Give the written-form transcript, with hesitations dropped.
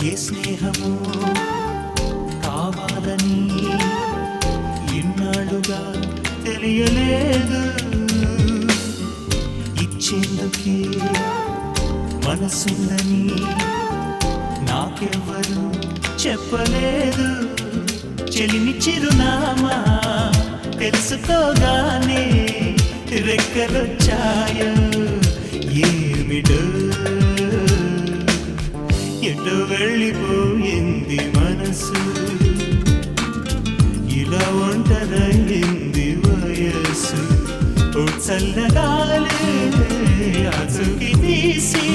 ఏ స్నేహము కావాలని ఇన్నాళ్ళుగా తెలియలేదు. ఇచ్చేందుకే మనసుందని నాకెవ్వరు చెప్పలేదు. చెలిమి చిరునామా తెలుసుకోగానే రెక్కలొచ్చాయో ఏమిటో, ఎటో వెళ్ళిపోయింది మనసు, ఇలా ఒంటరయింది వయస్సు. చల్లగాలే అచుకి తీసి